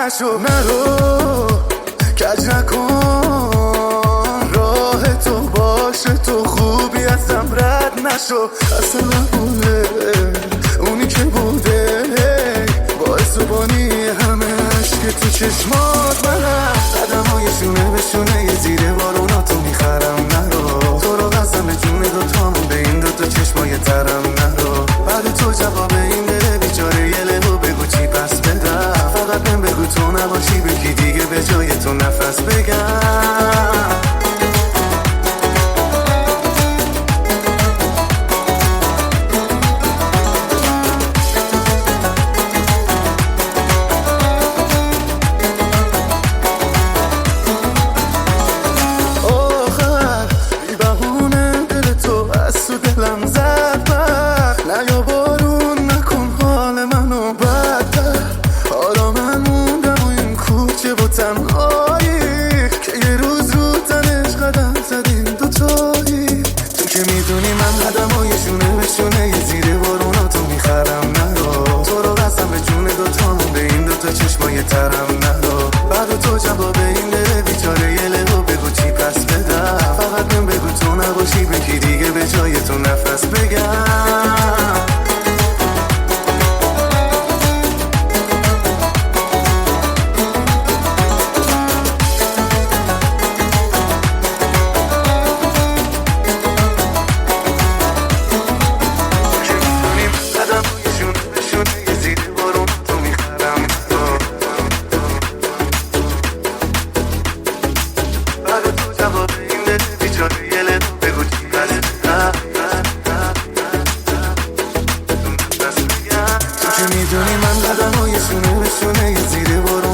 نشو، نرو کج نکن، راه تو باشه تو خوبی ازم رد نشو. اصلا نبوده اونی که بوده، باعث و بانی همه عشق تو چشمات منم. قدمای شونه به شونه یه زیر بارونا تو میخرم، نرو تو رو قسم به جون دوتامون به این دوتا چشمای ترم، نرو بعد تو جواب این بره بیچاره یه لبو بگو چی پس بدم. فقط بهم بگو تو نباشی بگی دیگه به جای تو نفس بگم. دلم زد بخ نیا بارون نکن حال منو بدتر. حالا من موندم و این کوچه با تنهایی که یه روز رو تنش قدم زدیم دوتایی. تو که میدونی من قدمای شونه به شونه یه زیر بارونا تو میخرم، نرو تو رو قسم به جون دوتامون به این دوتا چشمای ترم، نرو بعد تو جواب این بره بیچاره یه لبو بگو چی پس بدم. فقط بهم بگو تو نباشی بگی دیگه به جای تو نفس بگم. میدونی من قدمای شونه به شونه یه زیر بارون